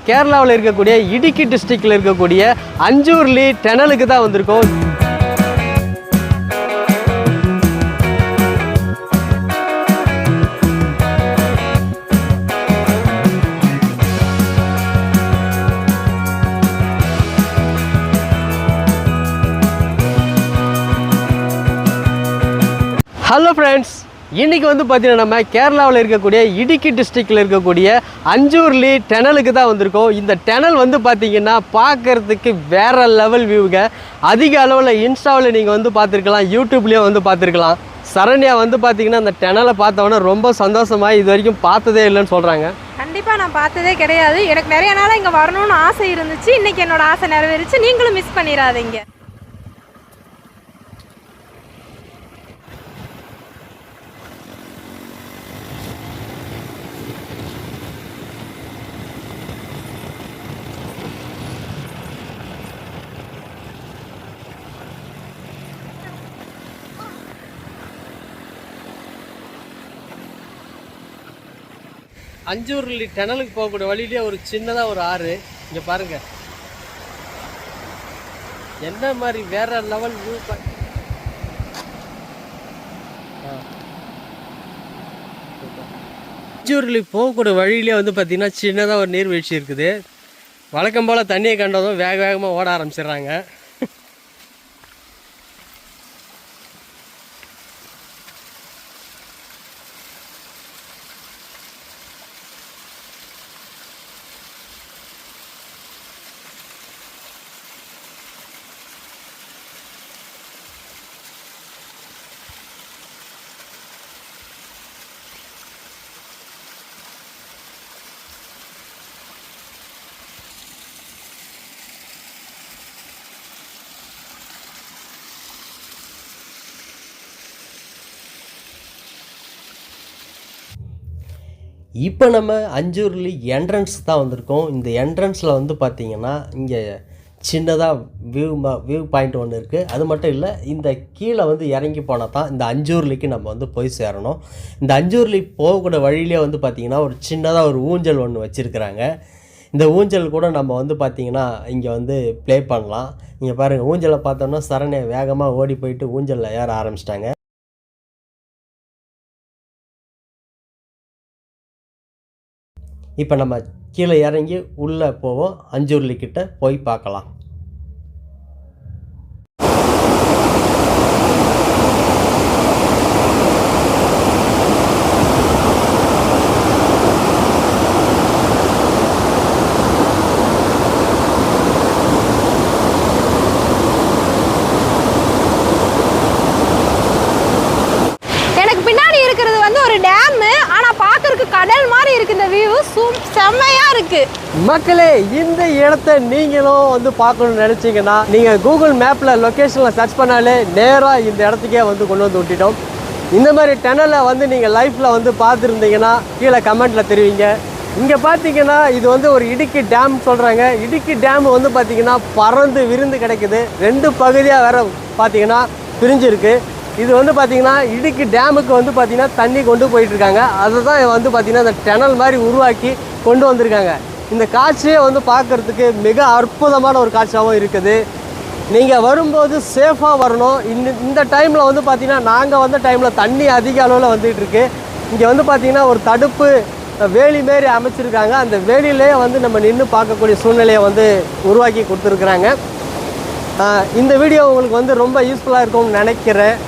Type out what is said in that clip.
கேரளாவில் இருக்கக்கூடிய இடுக்கி டிஸ்ட்ரிக்டில் இருக்கக்கூடிய அஞ்சூர்லி டனலுக்கு தான் வந்திருக்கோம். ஹலோ ஃப்ரெண்ட்ஸ், இன்றைக்கி வந்து பார்த்தீங்கன்னா நம்ம கேரளாவில் இருக்கக்கூடிய இடுக்கி டிஸ்ட்ரிக்டில் இருக்கக்கூடிய அஞ்சூர்லி டனலுக்கு தான் வந்திருக்கோம். இந்த டனல் வந்து பார்த்திங்கன்னா பார்க்குறதுக்கு வேறு லெவல் வியூங்க. அதிக அளவில் இன்ஸ்டாவில் நீங்கள் வந்து பார்த்துருக்கலாம், யூடியூப்லேயும் வந்து பார்த்துருக்கலாம். சரண்யா வந்து பார்த்திங்கன்னா அந்த டனலை பார்த்தவொன்னே ரொம்ப சந்தோஷமாக இது வரைக்கும் பார்த்ததே இல்லைன்னு சொல்கிறாங்க. கண்டிப்பாக நான் பார்த்ததே கிடையாது. எனக்கு நிறைய நாளாக இங்கே வரணும்னு ஆசை இருந்துச்சு. இன்றைக்கி என்னோட ஆசை நிறைவேறிச்சு. நீங்களும் மிஸ் பண்ணிடாதீங்க. அஞ்சூர்லி டனலுக்கு போகக்கூடிய வழியிலே ஒரு சின்னதாக ஒரு ஆறு இங்கே பாருங்கள். என்ன மாதிரி வேற லெவல் வியூ. அஞ்சூர்லி போகக்கூடிய வழியிலே வந்து பார்த்திங்கன்னா சின்னதாக ஒரு நீர்வீழ்ச்சி இருக்குது. வழக்கம் போல் தண்ணியை கண்டதும் வேக வேகமாக ஓட ஆரம்பிச்சிடுறாங்க. இப்போ நம்ம அஞ்சூர்லி என்ட்ரன்ஸ் தான் வந்திருக்கோம். இந்த என்ட்ரன்ஸில் வந்து பார்த்திங்கன்னா இங்கே சின்னதாக வியூ பாயிண்ட் ஒன்று இருக்குது. அது மட்டும் இல்லை, இந்த கீழே வந்து இறங்கி போனால் தான் இந்த அஞ்சூர்லிக்கு நம்ம வந்து போய் சேரணும். இந்த அஞ்சூர்லி போகக்கூடிய வழியிலே வந்து பார்த்திங்கன்னா ஒரு சின்னதாக ஒரு ஊஞ்சல் ஒன்று வச்சுருக்குறாங்க. இந்த ஊஞ்சல் கூட நம்ம வந்து பார்த்திங்கன்னா இங்கே வந்து ப்ளே பண்ணலாம். இங்கே பாருங்கள், ஊஞ்சலை பார்த்தோன்னா சரண்யா வேகமாக ஓடி போயிட்டு ஊஞ்சலில் ஏற ஆரம்பிச்சிட்டாங்க. இப்போ நம்ம கீழே இறங்கி உள்ளே போவோம். அஞ்சூர்லி கிட்ட போய் பார்க்கலாம். எனக்கு பின்னாடி இருக்கிறது வந்து ஒரு டேம். ஆனால் பார்க்கறதுக்கு கடல் மாதிரி இருக்குது. இந்த வியூ செம்மையா இருக்கு. மக்களே, இந்த இடத்த நீங்களும் வந்து பார்க்கணும்னு நினைச்சீங்கன்னா நீங்கள் கூகுள் மேப்பில் லொக்கேஷனில் சர்ச் பண்ணாலே நேராக இந்த இடத்துக்கே வந்து கொண்டு வந்து விட்டுட்டோம். இந்த மாதிரி டனலை வந்து நீங்கள் லைஃப்பில் வந்து பார்த்துருந்தீங்கன்னா கீழே கமெண்ட்டில் தெரிவிங்க. இங்கே பார்த்தீங்கன்னா இது வந்து ஒரு இடுக்கி டேம் சொல்கிறாங்க. இடுக்கி டேம் வந்து பார்த்திங்கன்னா பறந்து விருந்து கிடைக்குது. 2 பகுதியாக வேறு பார்த்திங்கன்னா பிரிஞ்சிருக்கு. இது வந்து பார்த்திங்கன்னா இடுக்கி டேமுக்கு வந்து பார்த்திங்கன்னா தண்ணி கொண்டு போயிட்டுருக்காங்க. அதை தான் வந்து பார்த்திங்கன்னா இந்த டனல் மாதிரி உருவாக்கி கொண்டு வந்திருக்காங்க. இந்த காட்சியை வந்து பார்க்குறதுக்கு மிக அற்புதமான ஒரு காட்சியாகவும் இருக்குது. நீங்கள் வரும்போது சேஃபாக வரணும். இந்த டைமில் வந்து பார்த்திங்கன்னா நாங்கள் வந்த டைமில் தண்ணி அதிக அளவில் வந்துகிட்ருக்கு. இங்கே வந்து பார்த்திங்கன்னா ஒரு தடுப்பு வேலி மாரி அமைச்சிருக்காங்க. அந்த வேலியிலே வந்து நம்ம நின்று பார்க்கக்கூடிய சூழ்நிலையை வந்து உருவாக்கி கொடுத்துருக்குறாங்க. இந்த வீடியோ உங்களுக்கு வந்து ரொம்ப யூஸ்ஃபுல்லாக இருக்கும்னு நினைக்கிறேன்.